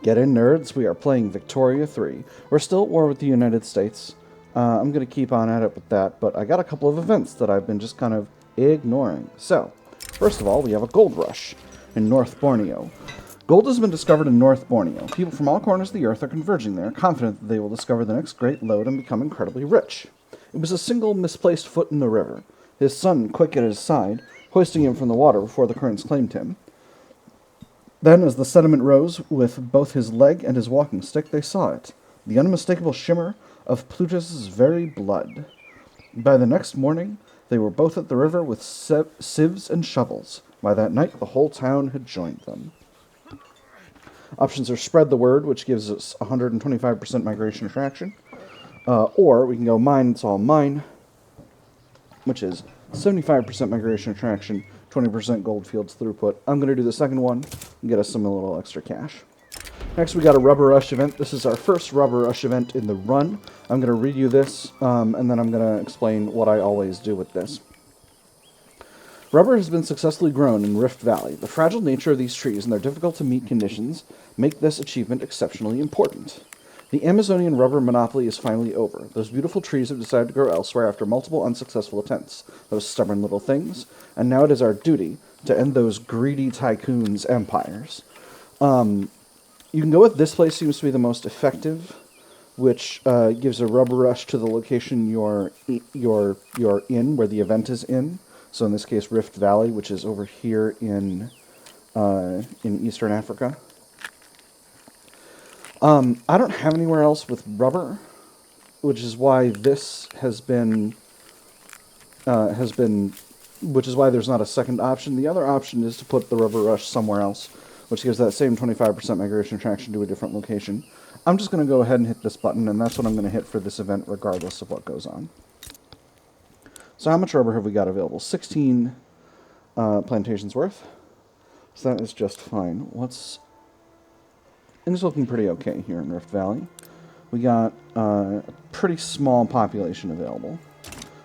Get in, nerds. We are playing Victoria 3. We're still at war with the United States. I'm going to keep on at it with that, but I got a couple of events that I've been just kind of ignoring. So, first of all, we have a gold rush in North Borneo. Gold has been discovered in North Borneo. People from all corners of the earth are converging there, confident that they will discover the next great lode and become incredibly rich. It was a single misplaced foot in the river, his son quick at his side, hoisting him from the water before the currents claimed him. Then, as the sediment rose with both his leg and his walking stick, they saw it, the unmistakable shimmer of Plutus's very blood. By the next morning, they were both at the river with sieves and shovels. By that night, the whole town had joined them. Options are spread the word, which gives us 125% migration attraction, or we can go mine, it's all mine, which is 75% migration attraction, 20% goldfields throughput. I'm going to do the second one and get us some little extra cash. Next, we got a rubber rush event. This is our first rubber rush event in the run. I'm going to read you this, and then I'm going to explain what I always do with this. Rubber has been successfully grown in Rift Valley. The fragile nature of these trees and their difficult-to-meet conditions make this achievement exceptionally important. The Amazonian rubber monopoly is finally over. Those beautiful trees have decided to grow elsewhere after multiple unsuccessful attempts. Those stubborn little things. And now it is our duty to end those greedy tycoons' empires. You can go with this place seems to be the most effective, which gives a rubber rush to the location you're in, where the event is in. So in this case, Rift Valley, which is over here in Eastern Africa. I don't have anywhere else with rubber, which is why this has been, which is why there's not a second option. The other option is to put the rubber rush somewhere else, which gives that same 25% migration attraction to a different location. I'm just going to go ahead and hit this button, and that's what I'm going to hit for this event, regardless of what goes on. So how much rubber have we got available? 16 plantations worth. So that is just fine. And it's looking pretty okay here in Rift Valley. We got a pretty small population available.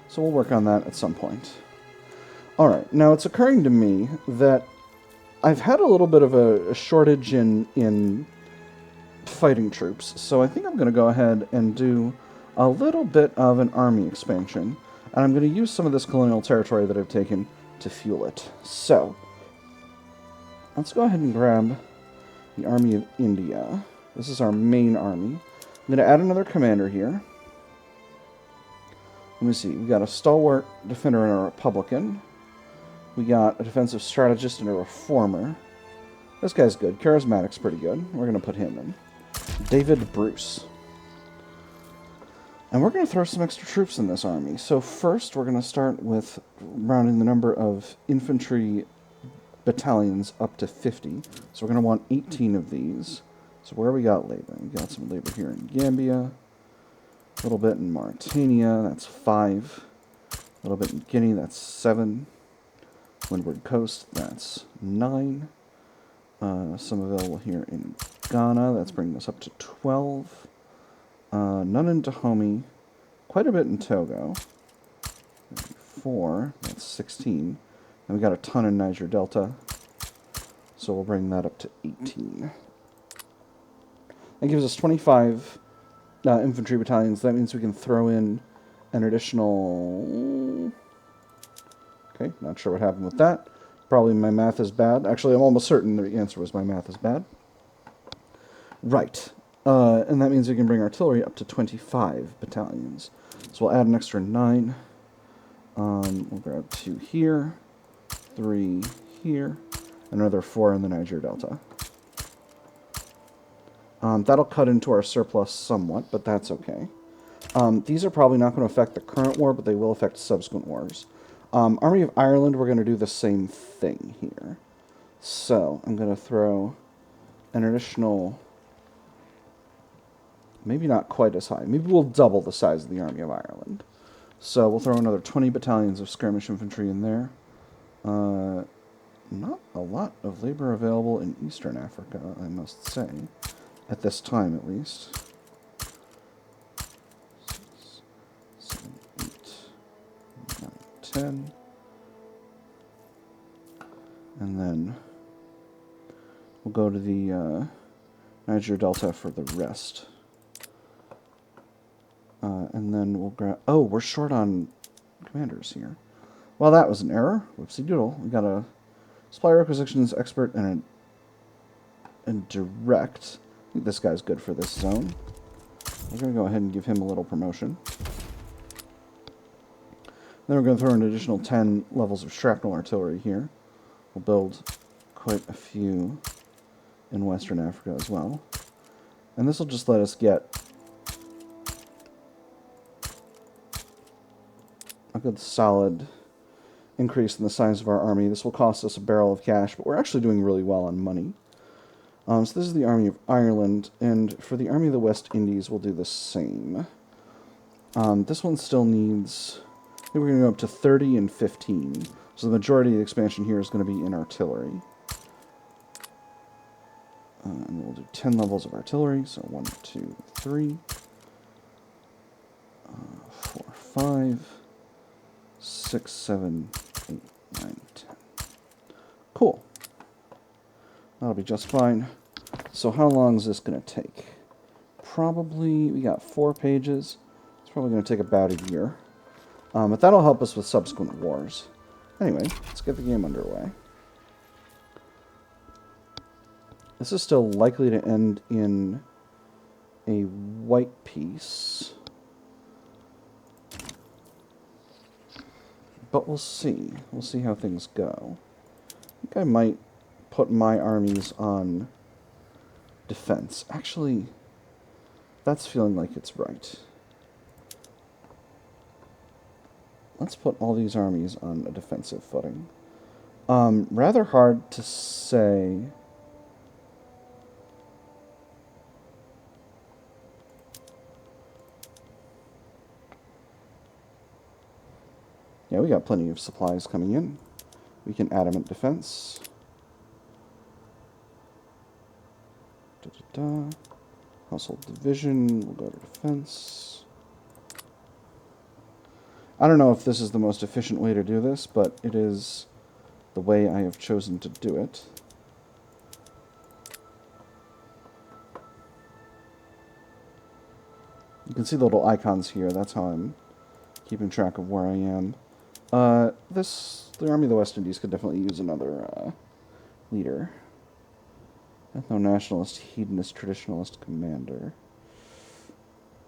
So we'll work on that at some point. Alright, now it's occurring to me that I've had a little bit of a shortage in fighting troops. So I think I'm going to go ahead and do a little bit of an army expansion. And I'm going to use some of this colonial territory that I've taken to fuel it. So, let's go ahead and grab the Army of India. This is our main army. I'm going to add another commander here. Let me see. We got a stalwart defender and a Republican. We got a defensive strategist and a reformer. This guy's good. Charismatic's pretty good. We're going to put him in. David Bruce. And we're going to throw some extra troops in this army. So first, we're going to start with rounding the number of infantry battalions up to 50. So we're going to want 18 of these. So where we got labor? We got some labor here in Gambia. A little bit in Mauritania. That's 5. A little bit in Guinea. That's 7. Windward Coast. That's 9. Some available here in Ghana. That's bringing us up to 12. None in Dahomey. Quite a bit in Togo. 4. That's 16. And we got a ton in Niger Delta. So we'll bring that up to 18. That gives us 25 infantry battalions. That means we can throw in an additional... Okay, not sure what happened with that. Probably my math is bad. Actually, I'm almost certain the answer was my math is bad. Right. And that means we can bring artillery up to 25 battalions. So we'll add an extra 9. We'll grab 2 here, 3 here, another 4 in the Niger Delta. That'll cut into our surplus somewhat, but that's okay. These are probably not going to affect the current war, but they will affect subsequent wars. Army of Ireland, we're going to do the same thing here. So I'm going to throw an additional... Maybe not quite as high. Maybe we'll double the size of the Army of Ireland. So we'll throw another 20 battalions of skirmish infantry in there. Not a lot of labor available in Eastern Africa, I must say. At this time, at least. 6, 7, 8, 9, 10. And then we'll go to the Niger Delta for the rest. And then we'll grab... Oh, we're short on commanders here. Well, that was an error. Whoopsie doodle. We got a supplier acquisitions expert and a direct. I think this guy's good for this zone. We're going to go ahead and give him a little promotion. Then we're going to throw an additional 10 levels of shrapnel artillery here. We'll build quite a few in Western Africa as well. And this will just let us get a good solid increase in the size of our army. This will cost us a barrel of cash, but we're actually doing really well on money. So this is the Army of Ireland, and for the Army of the West Indies, we'll do the same. This one still needs... I think we're going to go up to 30 and 15. So the majority of the expansion here is going to be in artillery. And we'll do 10 levels of artillery. So 1, 2, 3, 4, 5, 6, 7, 8, 9, 10. Cool. That'll be just fine. So how long is this going to take? Probably, we got 4 pages. It's probably going to take about a year. But that'll help us with subsequent wars. Anyway, let's get the game underway. This is still likely to end in a white piece. But we'll see. We'll see how things go. I think I might put my armies on defense. Actually, that's feeling like it's right. Let's put all these armies on a defensive footing. Rather hard to say. Yeah, we got plenty of supplies coming in. We can adamant defense. Household division, we'll go to defense. I don't know if this is the most efficient way to do this, but it is the way I have chosen to do it. You can see the little icons here. That's how I'm keeping track of where I am. The Army of the West Indies could definitely use another leader. Ethno-nationalist, hedonist, traditionalist commander.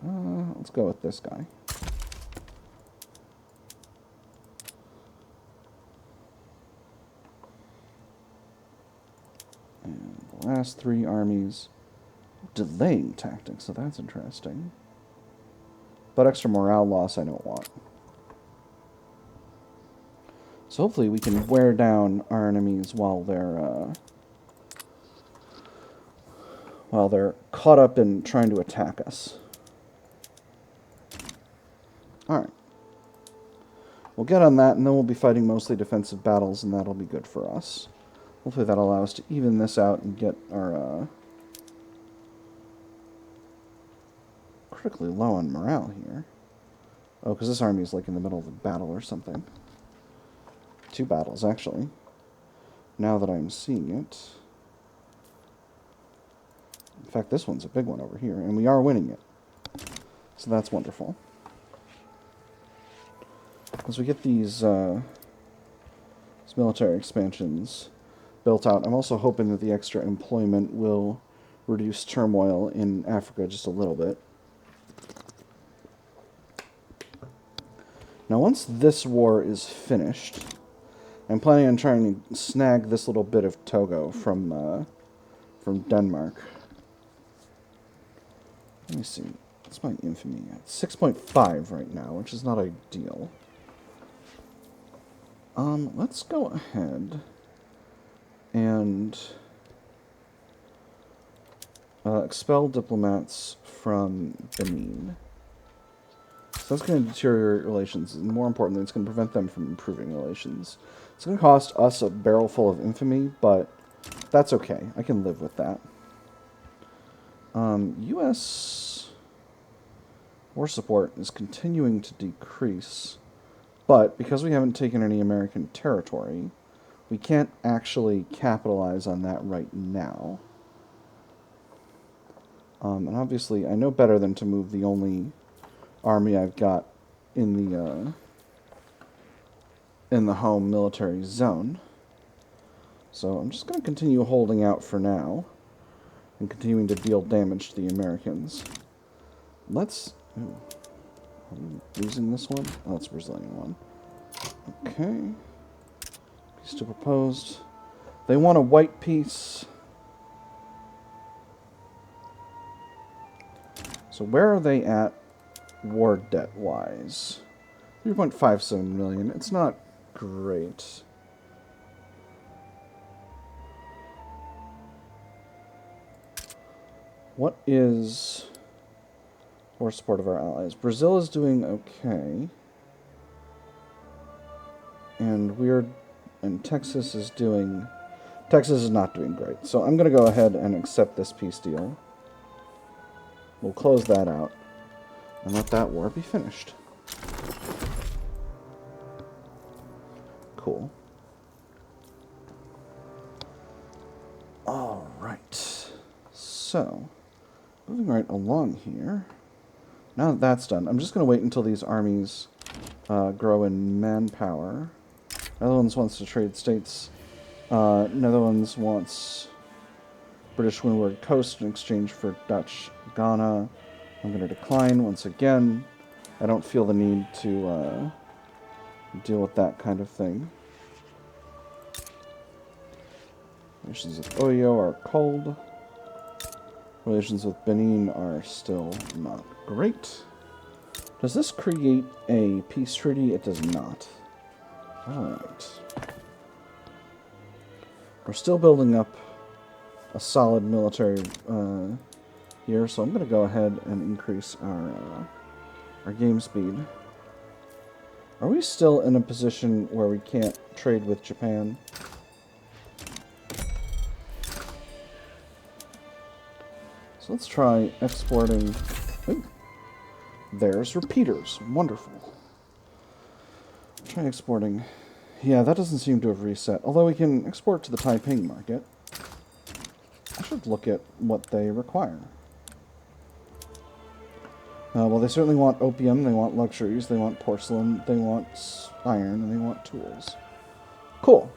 Let's go with this guy. And the last 3 armies. Delaying tactics, so that's interesting. But extra morale loss I don't want. So hopefully we can wear down our enemies while they're caught up in trying to attack us. Alright. We'll get on that, and then we'll be fighting mostly defensive battles, and that'll be good for us. Hopefully that'll allow us to even this out and get our critically low on morale here. Oh, because this army is like in the middle of a battle or something. 2 battles, actually. Now that I'm seeing it. In fact, this one's a big one over here, and we are winning it. So that's wonderful. As we get these military expansions built out, I'm also hoping that the extra employment will reduce turmoil in Africa just a little bit. Now, once this war is finished, I'm planning on trying to snag this little bit of Togo from Denmark. Let me see. What's my infamy at? 6.5 right now, which is not ideal. Let's go ahead and expel diplomats from Benin. So that's going to deteriorate relations, and more importantly, it's going to prevent them from improving relations. It's going to cost us a barrel full of infamy, but that's okay. I can live with that. U.S. war support is continuing to decrease, but because we haven't taken any American territory, we can't actually capitalize on that right now. And obviously, I know better than to move the only army I've got in the home military zone. So I'm just going to continue holding out for now and continuing to deal damage to the Americans. Let's... Ooh, are we losing this one? Oh, that's a Brazilian one. Okay. Peace to proposed. They want a white peace. So where are they at war debt-wise? 3.57 million. It's not great. What is war support of our allies? Brazil is doing okay. And Texas is doing... Texas is not doing great. So I'm going to go ahead and accept this peace deal. We'll close that out and let that war be finished. Cool. All right. So, moving right along here. Now that that's done, I'm just going to wait until these armies grow in manpower. Netherlands wants to trade states. Netherlands wants British Windward Coast in exchange for Dutch Ghana. I'm going to decline once again. I don't feel the need to deal with that kind of thing. Relations with Oyo are cold. Relations with Benin are still not great. Does this create a peace treaty? It does not. Alright. We're still building up a solid military here, so I'm going to go ahead and increase our game speed. Are we still in a position where we can't trade with Japan? So let's try exporting. Ooh, there's repeaters. Wonderful. Try exporting. Yeah, that doesn't seem to have reset. Although we can export to the Taming market. I should look at what they require. Well, they certainly want opium, they want luxuries, they want porcelain, they want iron, and they want tools. Cool.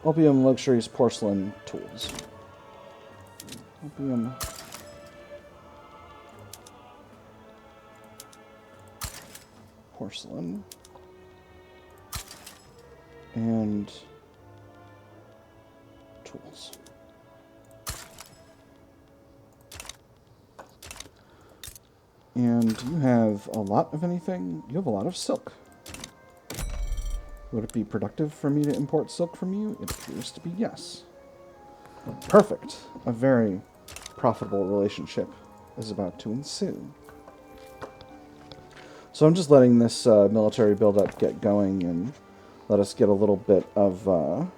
Opium, luxuries, porcelain, tools. Opium. Porcelain. And tools. And you have a lot of anything? You have a lot of silk. Would it be productive for me to import silk from you? It appears to be yes. Perfect. A very profitable relationship is about to ensue. So I'm just letting this military buildup get going and let us get a little bit of an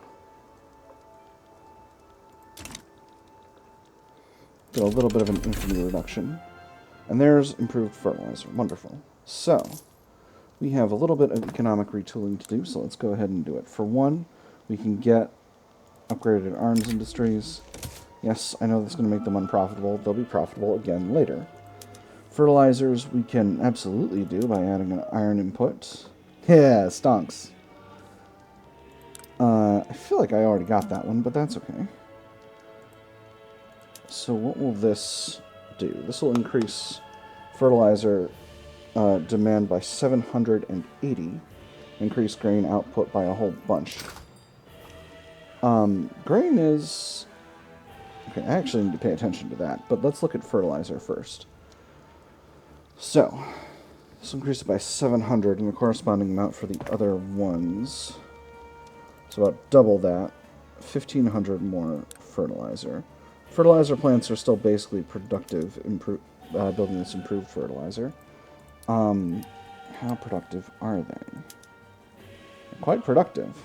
infantry reduction. And there's improved fertilizer. Wonderful. So, we have a little bit of economic retooling to do, so let's go ahead and do it. For one, we can get upgraded arms industries. Yes, I know that's going to make them unprofitable. They'll be profitable again later. Fertilizers we can absolutely do by adding an iron input. Yeah, stonks. I feel like I already got that one, but that's okay. So what will this do? This will increase fertilizer demand by 780, increase grain output by a whole bunch. Grain is... Okay, I actually need to pay attention to that, but let's look at fertilizer first. So, this will increase it by 700 and the corresponding amount for the other ones. It's about double that. 1,500 more fertilizer. Fertilizer plants are still basically productive, building this improved fertilizer. How productive are they? Quite productive.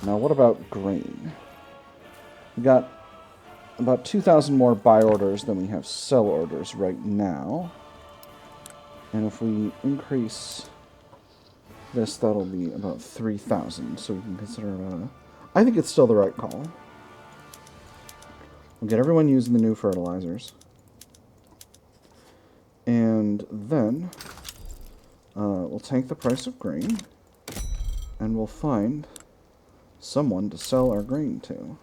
Now, what about grain? We got about 2,000 more buy orders than we have sell orders right now. And if we increase this, that'll be about 3,000. So we can consider I think it's still the right call. We'll get everyone using the new fertilizers. And then we'll tank the price of grain. And we'll find someone to sell our grain to.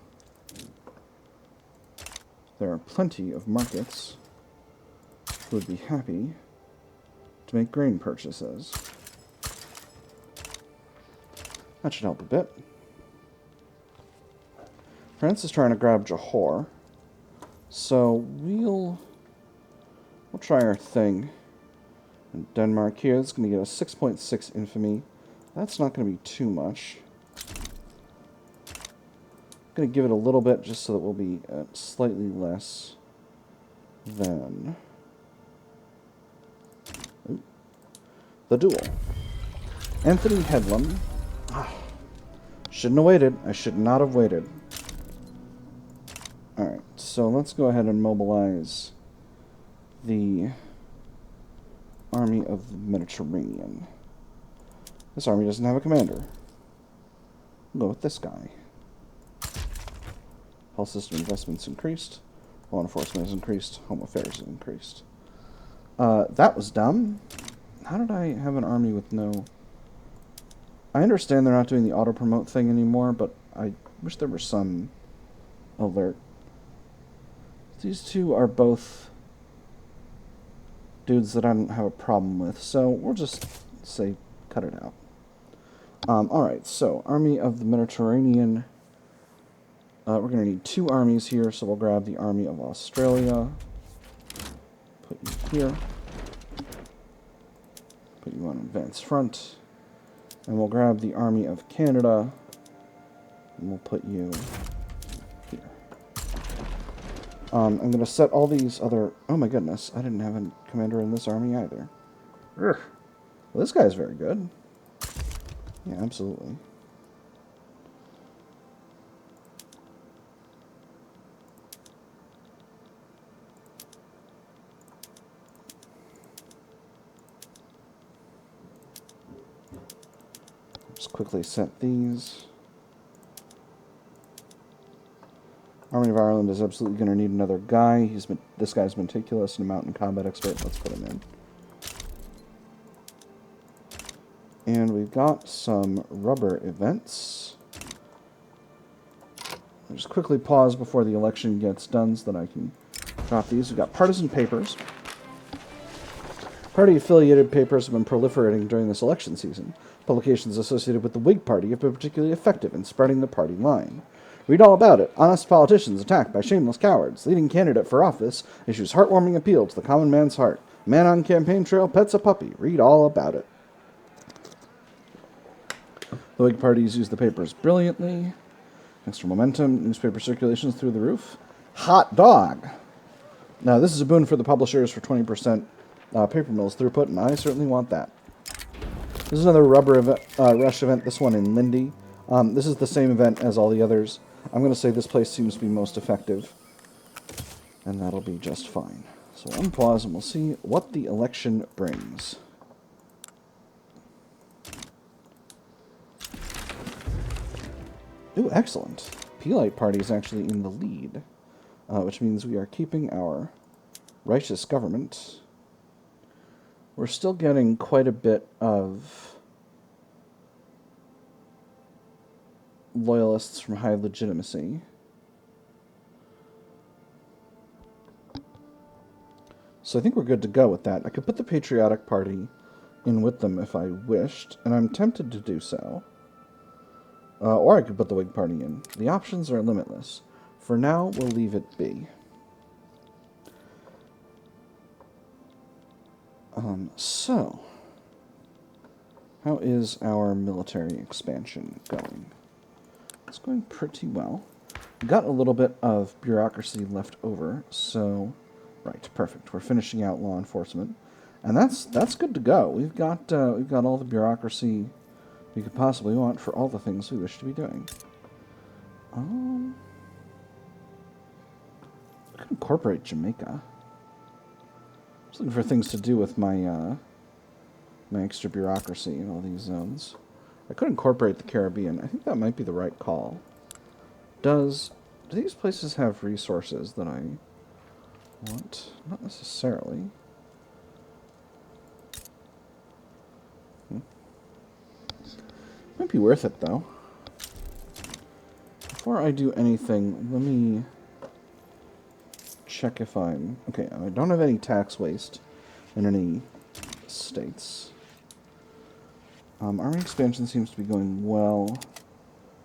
There are plenty of markets who would be happy to make grain purchases. That should help a bit. France is trying to grab Johor, so we'll try our thing. And Denmark here is going to get a 6.6 infamy. That's not going to be too much. I'm going to give it a little bit just so that we'll be at slightly less than the duel. Anthony Headlam. Shouldn't have waited. I should not have waited. Alright, so let's go ahead and mobilize the Army of the Mediterranean. This army doesn't have a commander. We'll go with this guy. Health system investments increased. Law enforcement has increased. Home affairs has increased. That was dumb. How did I have an army with no... I understand they're not doing the auto-promote thing anymore, but I wish there were some alert. These two are both dudes that I don't have a problem with, so we'll just say cut it out. Alright, so Army of the Mediterranean. We're going to need 2 armies here, so we'll grab the Army of Australia. Put you here. Put you on advanced front. And we'll grab the Army of Canada. And we'll put you here. I'm going to set all these other... Oh my goodness, I didn't have a commander in this army either. Ugh. Well, this guy's very good. Yeah, absolutely. Just quickly set these. Army of Ireland is absolutely going to need another guy. This guy's meticulous and a mountain combat expert. Let's put him in. And we've got some rubber events. I'll just quickly pause before the election gets done so that I can drop these. We've got partisan papers. Party-affiliated papers have been proliferating during this election season. Publications associated with the Whig Party have been particularly effective in spreading the party line. Read all about it. Honest politicians attacked by shameless cowards. Leading candidate for office issues heartwarming appeal to the common man's heart. Man on campaign trail pets a puppy. Read all about it. The Whig parties use the papers brilliantly. Extra momentum. Newspaper circulations through the roof. Hot dog. Now, this is a boon for the publishers for 20% paper mills throughput, and I certainly want that. This is another rubber rush event, this one in Lindy. This is the same event as all the others. I'm going to say this place seems to be most effective, and that'll be just fine. So unpause, and we'll see what the election brings. Ooh, excellent. P-Light Party is actually in the lead, which means we are keeping our righteous government. We're still getting quite a bit of loyalists from high legitimacy. So I think we're good to go with that. I could put the Patriotic Party in with them if I wished, and I'm tempted to do so. Or I could put the Whig Party in. The options are limitless. For now, we'll leave it be. So, how is our military expansion going? It's going pretty well. We've got a little bit of bureaucracy left over, so... Right, perfect. We're finishing out law enforcement. And that's good to go. We've got all the bureaucracy we could possibly want for all the things we wish to be doing. I could incorporate Jamaica. Just looking for things to do with my my extra bureaucracy in all these zones. I could incorporate the Caribbean. I think that might be the right call. Does Do these places have resources that I want? Not necessarily. Might be worth it, though. Before I do anything, let me check if I'm... Okay, I don't have any tax waste in any states. Army expansion seems to be going well.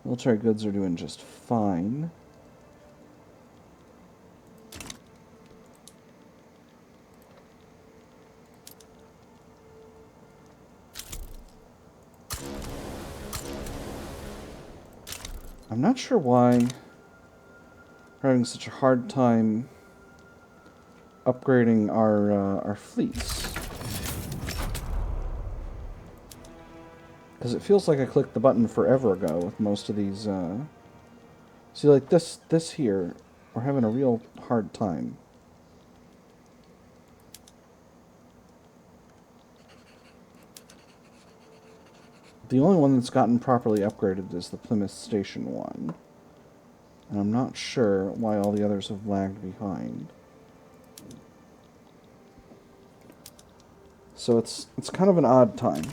Military goods are doing just fine. I'm not sure why we're having such a hard time upgrading our fleets. Because it feels like I clicked the button forever ago with most of these. See, like this here, we're having a real hard time. The only one that's gotten properly upgraded is the Plymouth Station one. And I'm not sure why all the others have lagged behind. So it's kind of an odd time.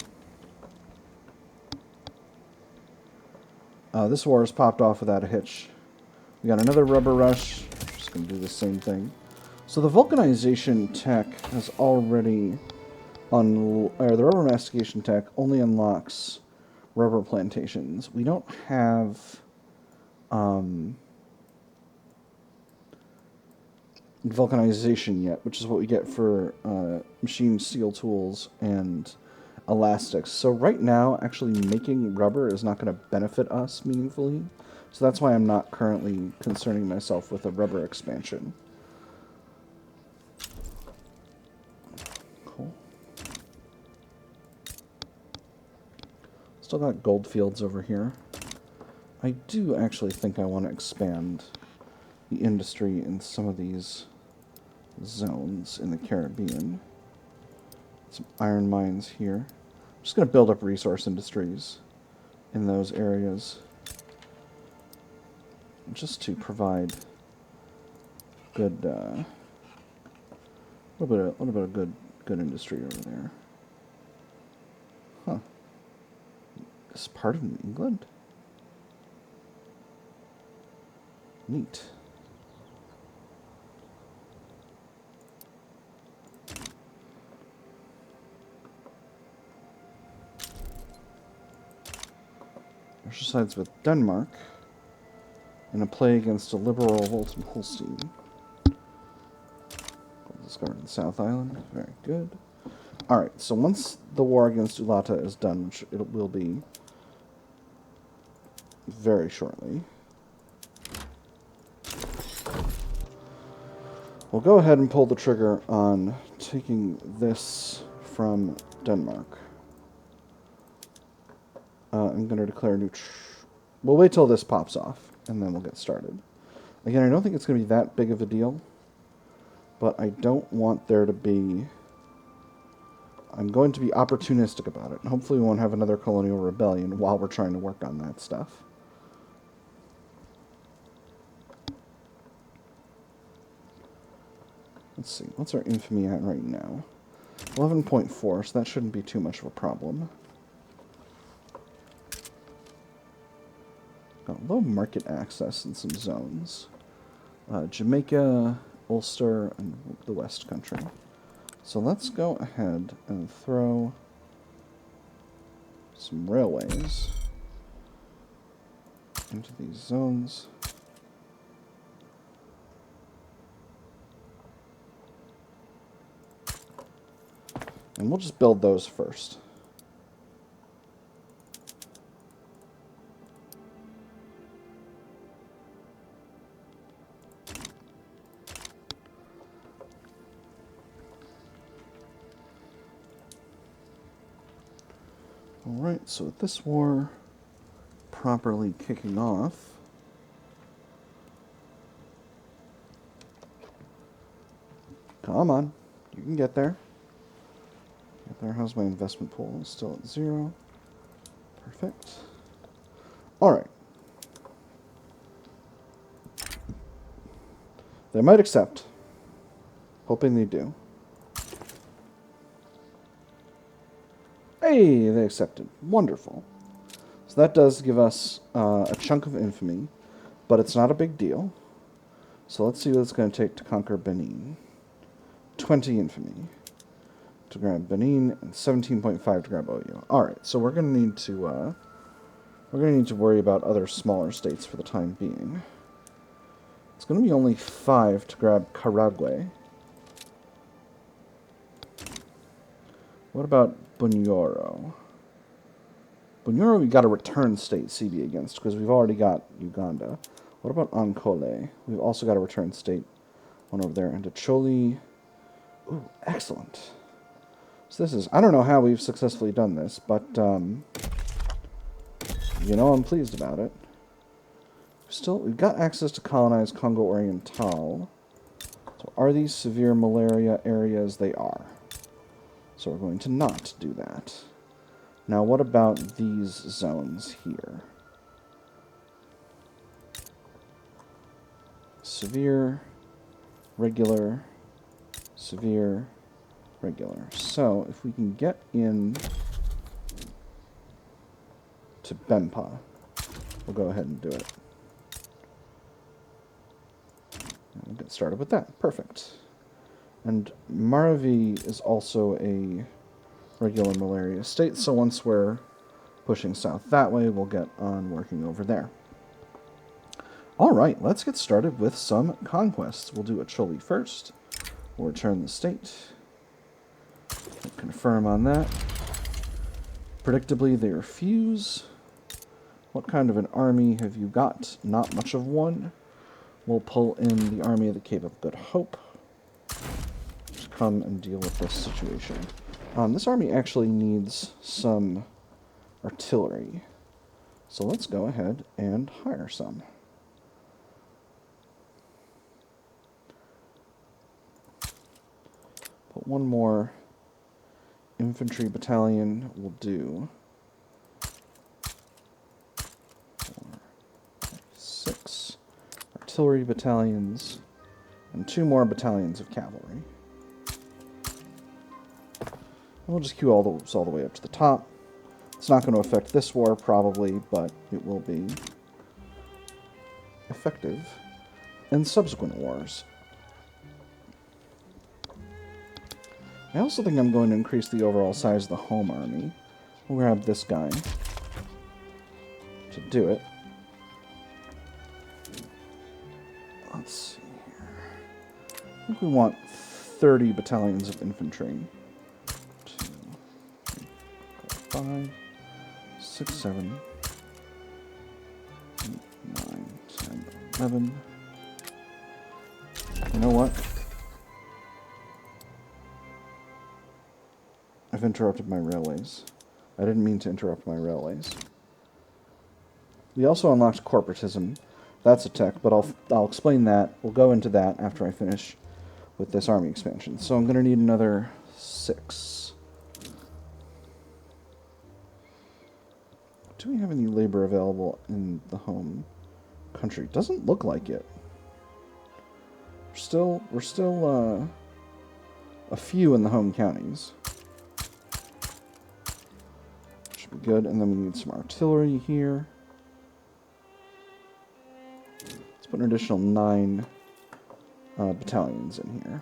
This war has popped off without a hitch. We got another rubber rush. Just going to do the same thing. So the vulcanization tech has already... the rubber mastication tech only unlocks rubber plantations. We don't have... vulcanization yet, which is what we get for machine steel tools and elastics. So right now, actually making rubber is not going to benefit us meaningfully. So that's why I'm not currently concerning myself with a rubber expansion. Cool. Still got gold fields over here. I do actually think I want to expand the industry in some of these zones in the Caribbean. Some iron mines here. I'm just going to build up resource industries in those areas, just to provide good, a little bit of good industry over there. Huh? This is part of New England. Neat. Exercise with Denmark in a play against a liberal Holstein. Discovered in South Island. Very good. Alright, so once the war against Ulata is done, which it will be very shortly, we'll go ahead and pull the trigger on taking this from Denmark. I'm going to declare a new... We'll wait till this pops off, and then we'll get started. Again, I don't think it's going to be that big of a deal, but I don't want there to be... I'm going to be opportunistic about it. Hopefully we won't have another colonial rebellion while we're trying to work on that stuff. Let's see, what's our infamy at right now? 11.4, so that shouldn't be too much of a problem. Got low market access in some zones. Jamaica, Ulster, and the West Country. So let's go ahead and throw some railways into these zones. And we'll just build those first. Alright, so with this war properly kicking off, come on, you can get there. Get there. How's my investment pool? It's still at 0. Perfect. Alright. They might accept. Hoping they do. Hey, they accepted. Wonderful. So that does give us a chunk of infamy, but it's not a big deal. So let's see what it's going to take to conquer Benin. 20 infamy to grab Benin, and 17.5 to grab OU. Alright, so we're going to need to worry about other smaller states for the time being. It's going to be only 5 to grab Karagwe. What about Bunyoro? Bunyoro, we got a return state CB against, because we've already got Uganda. What about Ankole? We've also got a return state one over there. And Acholi. Ooh, excellent. So this is, I don't know how we've successfully done this, but, you know, I'm pleased about it. We've got access to colonize Congo Oriental. So are these severe malaria areas? They are. So we're going to not do that. Now, what about these zones here? Severe, regular, severe, regular. So, if we can get in to Bempa, we'll go ahead and do it. We'll get started with that. Perfect. And Maravi is also a regular malaria state, so once we're pushing south that way, we'll get on working over there. Alright, let's get started with some conquests. We'll do Acholi first. We'll return the state. We'll confirm on that. Predictably, they refuse. What kind of an army have you got? Not much of one. We'll pull in the Army of the Cape of Good Hope to come and deal with this situation. This army actually needs some artillery. So let's go ahead and hire some. Put one more infantry battalion will do. 4, 5, 6 artillery battalions, and 2 more battalions of cavalry. And we'll just queue all those all the way up to the top. It's not going to affect this war, probably, but it will be effective in subsequent wars. I also think I'm going to increase the overall size of the home army. We'll grab this guy to do it. Let's see here. I think we want 30 battalions of infantry. 2, 3, 4, 5, 6, 7, 8, 9, 10, 11. You know what? I've interrupted my railways. I didn't mean to interrupt my railways. We also unlocked corporatism. That's a tech, but I'll explain that. We'll go into that after I finish with this army expansion. So I'm going to need another 6. Do we have any labor available in the home country? Doesn't look like it. We're still a few in the home counties. Should be good. And then we need some artillery here. Let's put an additional 9 battalions in here.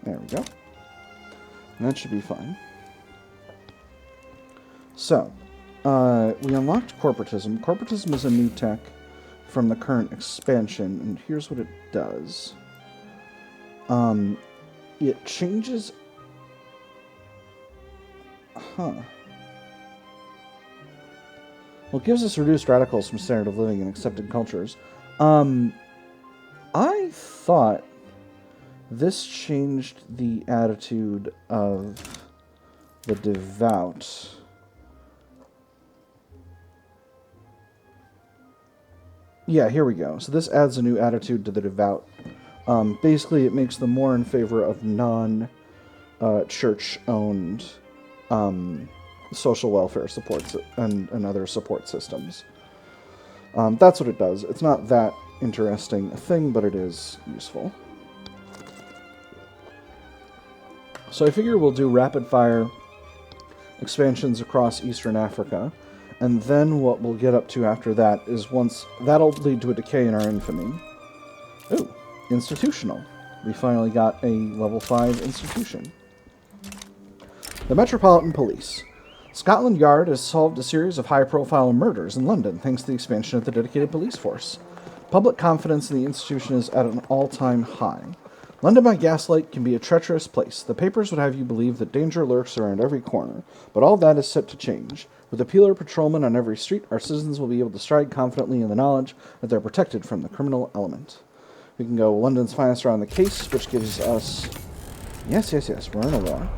There we go. And that should be fine. So, we unlocked corporatism. Corporatism is a new tech from the current expansion, and here's what it does. It changes... Well, it gives us reduced radicals from standard of living and accepted cultures. I thought this changed the attitude of the devout. Yeah, here we go. So this adds a new attitude to the devout Basically, it makes them more in favor of non-church-owned social welfare supports and other support systems. That's what it does. It's not that interesting a thing, but it is useful. So I figure we'll do rapid-fire expansions across Eastern Africa, and then what we'll get up to after that is that'll lead to a decay in our infamy. Ooh, institutional. We finally got a level 5 institution. The Metropolitan Police. Scotland Yard has solved a series of high-profile murders in London thanks to the expansion of the dedicated police force. Public confidence in the institution is at an all-time high. London by gaslight can be a treacherous place. The papers would have you believe that danger lurks around every corner, but all that is set to change. With a peeler patrolman on every street, our citizens will be able to stride confidently in the knowledge that they're protected from the criminal element. We can go London's finest are on the case, which gives us... Yes, we're in a war.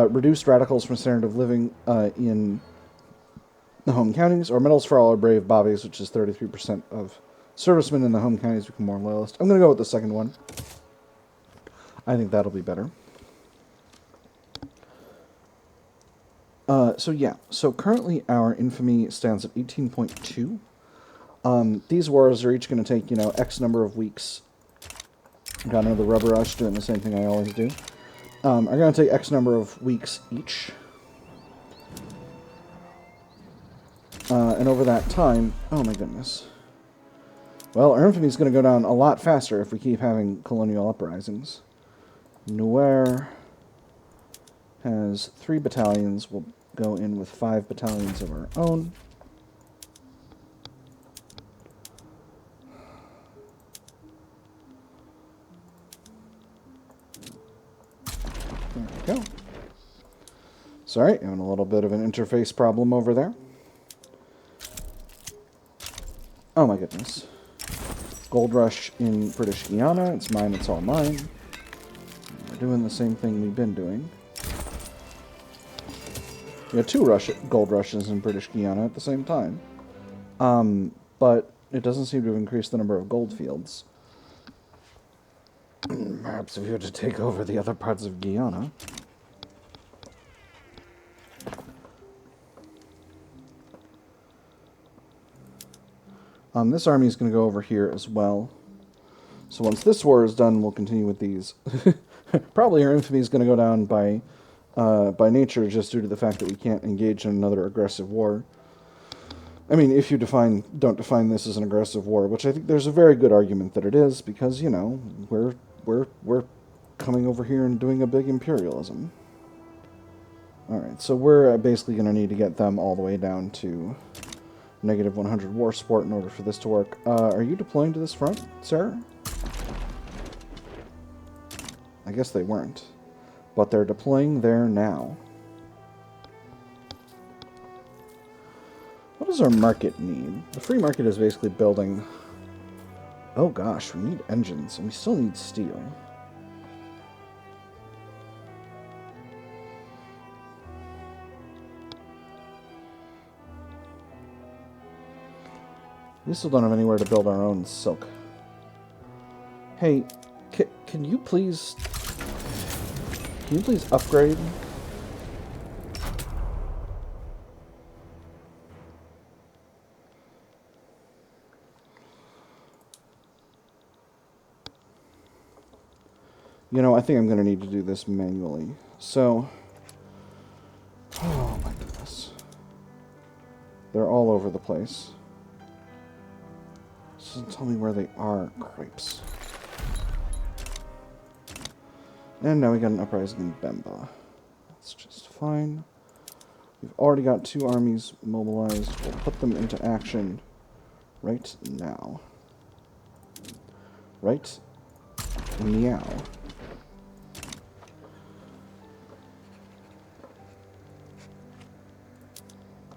Reduced radicals from standard of living in the home counties, or medals for all our brave bobbies, which is 33% of servicemen in the home counties become more loyalist. I'm going to go with the second one. I think that'll be better. So currently our infamy stands at 18.2. These wars are each going to take, X number of weeks. Got another rubber rush doing the same thing I always do. Are going to take X number of weeks each. And over that time, oh my goodness. Well, our infamy is going to go down a lot faster if we keep having colonial uprisings. Nuer has 3 battalions. We'll go in with 5 battalions of our own. There we go. Sorry, having a little bit of an interface problem over there. Oh my goodness. Gold rush in British Guiana. It's mine, it's all mine. We're doing the same thing we've been doing. We had 2 gold rushes in British Guiana at the same time. But it doesn't seem to have increased the number of gold fields. Perhaps if you were to take over the other parts of Guyana. This army is going to go over here as well. So once this war is done, we'll continue with these. Probably our infamy is going to go down by nature, just due to the fact that we can't engage in another aggressive war. I mean, if you don't define this as an aggressive war, which I think there's a very good argument that it is, because we're coming over here and doing a big imperialism. All right, so we're basically going to need to get them all the way down to negative 100 war support in order for this to work. Are you deploying to this front, sir? I guess they weren't. But they're deploying there now. What does our market need? The free market is basically building... Oh gosh, we need engines, and we still need steel. We still don't have anywhere to build our own silk. Hey, can you please upgrade? I think I'm going to need to do this manually. So, oh my goodness. They're all over the place. Doesn't tell me where they are. Cripes. And now we got an uprising in Bemba. That's just fine. We've already got 2 armies mobilized. We'll put them into action right now. Right? Meow.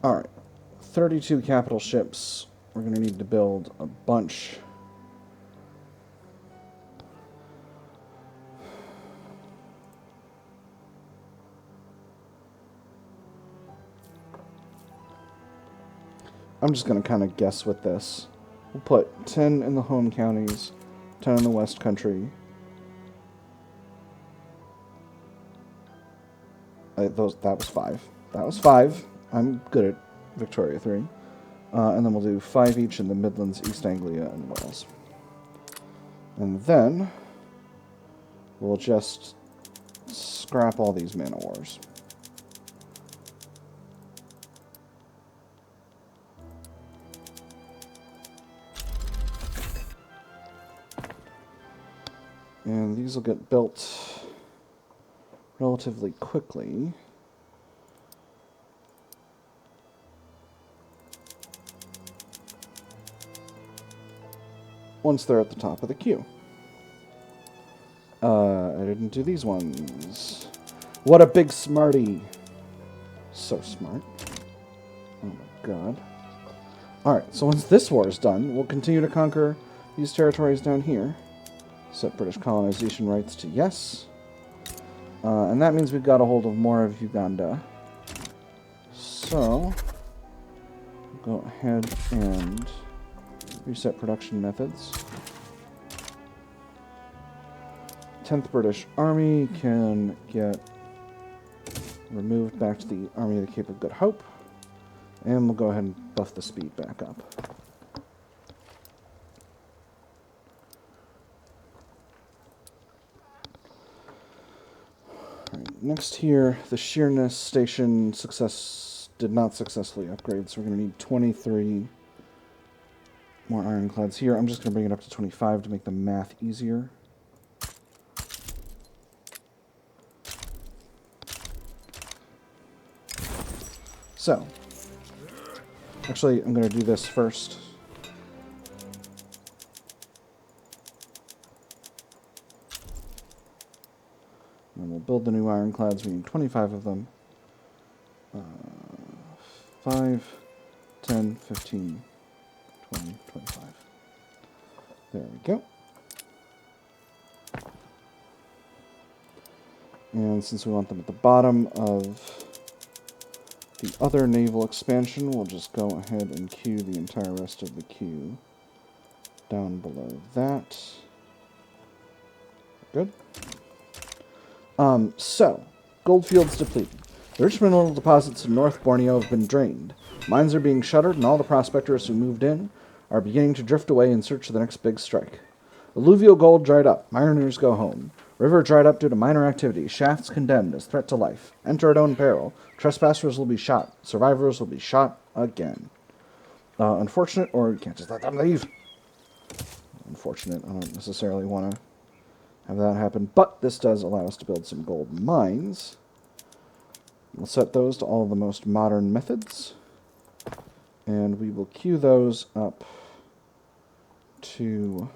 Alright. 32 capital ships. We're going to need to build a bunch. I'm just going to kind of guess with this. We'll put 10 in the home counties, 10 in the West Country. That was 5. That was 5. I'm good at Victoria 3. And then we'll do 5 each in the Midlands, East Anglia, and Wales. And then we'll just scrap all these man o' wars. And these will get built relatively quickly. Once they're at the top of the queue. I didn't do these ones. What a big smarty. So smart. Oh my god. Alright, so once this war is done, we'll continue to conquer these territories down here. Set British colonization rights to yes. And that means we've got a hold of more of Uganda. So, go ahead and reset production methods. 10th British Army can get removed back to the Army of the Cape of Good Hope. And we'll go ahead and buff the speed back up. Alright, next here, the Sheerness Station did not successfully upgrade, so we're going to need 23 more ironclads here. I'm just going to bring it up to 25 to make the math easier. So, actually, I'm going to do this first. And then we'll build the new ironclads. We need 25 of them. 5, 10, 15, 20, 25. There we go. And since we want them at the bottom of the other naval expansion, we'll just go ahead and queue the entire rest of the queue down below that. Good. So, goldfields depleted. The rich mineral deposits in North Borneo have been drained. Mines are being shuttered, and all the prospectors who moved in are beginning to drift away in search of the next big strike. Alluvial gold dried up. Mariners go home. River dried up due to minor activity. Shafts condemned as threat to life. Enter at own peril. Trespassers will be shot. Survivors will be shot again. Unfortunate, or you can't just let them leave. Unfortunate. I don't necessarily want to have that happen, but this does allow us to build some gold mines. We'll set those to all the most modern methods, and we will queue those up to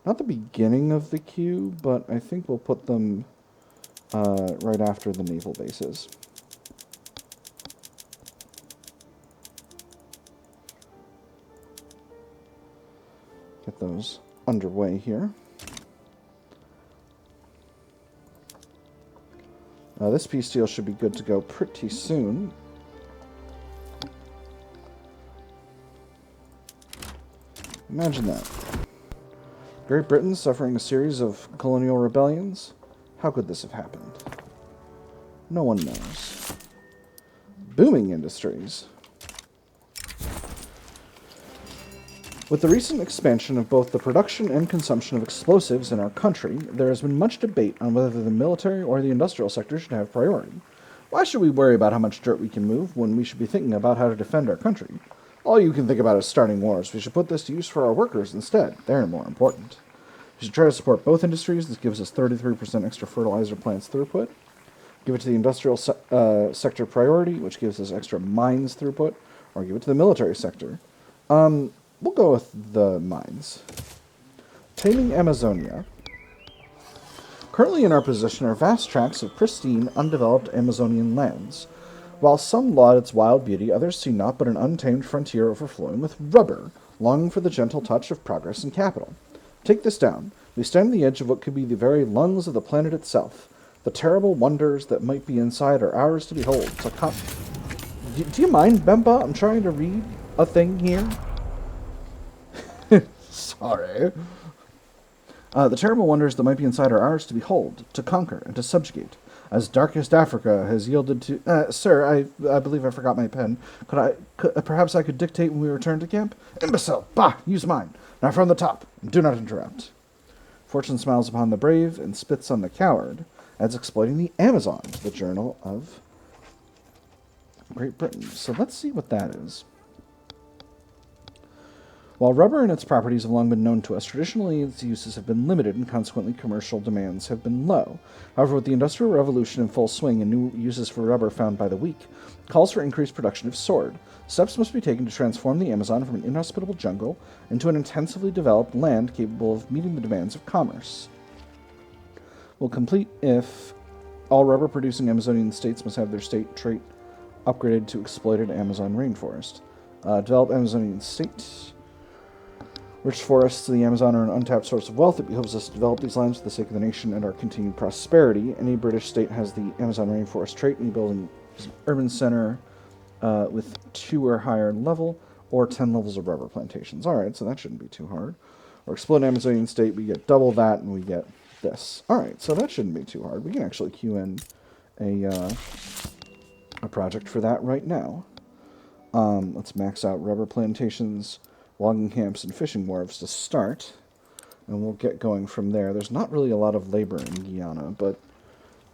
not the beginning of the queue, but I think we'll put them right after the naval bases. Get those underway here. This peace deal should be good to go pretty soon. Imagine that. Great Britain suffering a series of colonial rebellions? How could this have happened? No one knows. Booming industries. With the recent expansion of both the production and consumption of explosives in our country, there has been much debate on whether the military or the industrial sector should have priority. Why should we worry about how much dirt we can move when we should be thinking about how to defend our country? All you can think about is starting wars. We should put this to use for our workers instead. They're more important. We should try to support both industries. This gives us 33% extra fertilizer plants throughput. Give it to the industrial sector priority, which gives us extra mines throughput, or give it to the military sector. We'll go with the mines. Taming Amazonia. Currently in our possession are vast tracts of pristine, undeveloped Amazonian lands. While some laud its wild beauty, others see naught but an untamed frontier overflowing with rubber, longing for the gentle touch of progress and capital. Take this down. We stand on the edge of what could be the very lungs of the planet itself. The terrible wonders that might be inside are ours to behold. So do you mind, Bemba? I'm trying to read a thing here. Sorry. The terrible wonders that might be inside are ours to behold, to conquer, and to subjugate. As darkest Africa has yielded to... sir, I believe I forgot my pen. Perhaps I could dictate when we return to camp? Imbecile! Bah! Use mine. Now from the top, and do not interrupt. Fortune smiles upon the brave and spits on the coward, adds exploiting the Amazon to the Journal of Great Britain. So let's see what that is. While rubber and its properties have long been known to us, traditionally its uses have been limited and consequently commercial demands have been low. However, with the Industrial Revolution in full swing and new uses for rubber found by the week, calls for increased production of sword. Steps must be taken to transform the Amazon from an inhospitable jungle into an intensively developed land capable of meeting the demands of commerce. Will complete if all rubber-producing Amazonian states must have their state trait upgraded to exploited Amazon rainforest. Develop Amazonian states. Rich forests of the Amazon are an untapped source of wealth. It behoves us to develop these lands for the sake of the nation and our continued prosperity. Any British state has the Amazon rainforest trait, and building an urban center with 2 or higher level, or 10 levels of rubber plantations. Alright, so that shouldn't be too hard. Or explode Amazonian state, we get double that, and we get this. Alright, so that shouldn't be too hard. We can actually queue in a project for that right now. Let's max out rubber plantations, logging camps, and fishing wharves to start, and we'll get going from there. There's not really a lot of labor in Guyana, but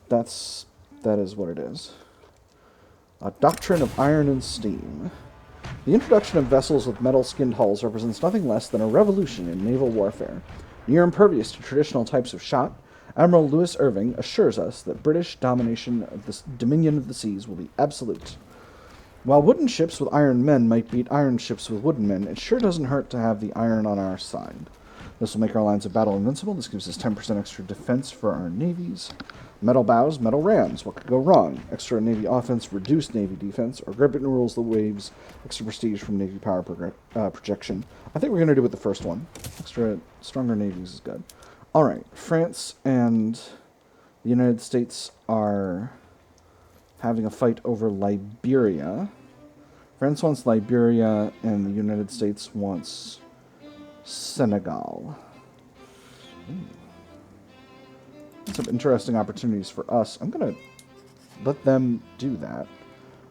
that is what it is. A doctrine of iron and steam. The introduction of vessels with metal-skinned hulls represents nothing less than a revolution in naval warfare. Near impervious to traditional types of shot, Admiral Lewis Irving assures us that British domination of the dominion of the seas will be absolute. While wooden ships with iron men might beat iron ships with wooden men, it sure doesn't hurt to have the iron on our side. This will make our lines of battle invincible. This gives us 10% extra defense for our navies. Metal bows, metal rams. What could go wrong? Extra Navy offense, reduced Navy defense, or Gripping rules the waves, extra prestige from Navy power projection. I think we're going to do with the first one. Extra stronger navies is good. Alright, France and the United States are having a fight over Liberia. France wants Liberia, and the United States wants Senegal. Some interesting opportunities for us. I'm going to let them do that.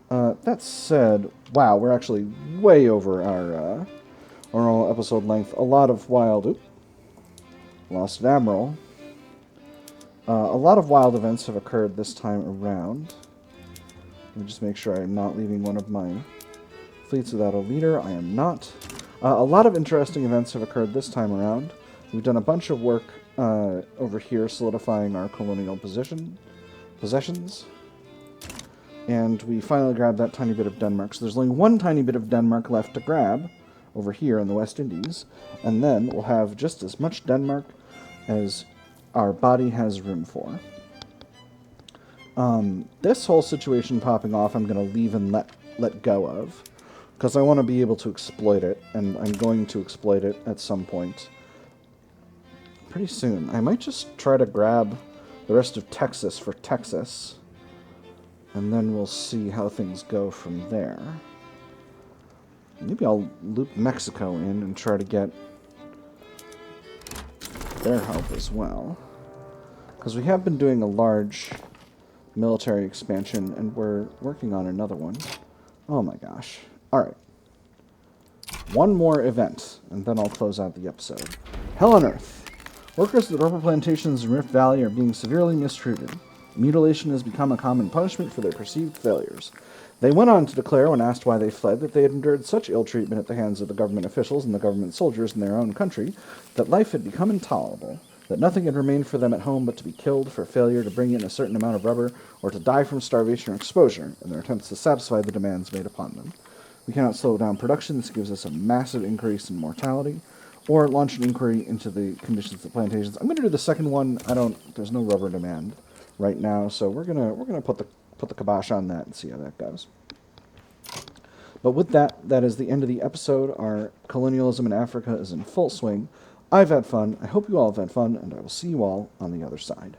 That said, wow, we're actually way over our normal episode length. A lot of wild... Oop, lost an admiral. A lot of wild events have occurred this time around. Let me just make sure I'm not leaving one of my fleets without a leader. I am not. A lot of interesting events have occurred this time around. We've done a bunch of work over here solidifying our colonial possessions. And we finally grabbed that tiny bit of Denmark. So there's only one tiny bit of Denmark left to grab over here in the West Indies. And then we'll have just as much Denmark as our body has room for. This whole situation popping off I'm going to leave and let go of. Because I want to be able to exploit it. And I'm going to exploit it at some point. Pretty soon. I might just try to grab the rest of Texas for Texas. And then we'll see how things go from there. Maybe I'll loop Mexico in and try to get their help as well. Because we have been doing a large military expansion, and we're working on another one. Oh my gosh. Alright. One more event, and then I'll close out the episode. Hell on Earth. Workers at the rubber plantations in Rift Valley are being severely mistreated. Mutilation has become a common punishment for their perceived failures. They went on to declare, when asked why they fled, that they had endured such ill treatment at the hands of the government officials and the government soldiers in their own country that life had become intolerable, that nothing had remained for them at home but to be killed for failure to bring in a certain amount of rubber, or to die from starvation or exposure in their attempts to satisfy the demands made upon them. We cannot slow down production. This gives us a massive increase in mortality, or launch an inquiry into the conditions of the plantations. I'm going to do the second one. There's no rubber demand right now, so we're gonna put the kibosh on that and see how that goes. But with that, that is the end of the episode. Our colonialism in Africa is in full swing. I've had fun. I hope you all have had fun, and I will see you all on the other side.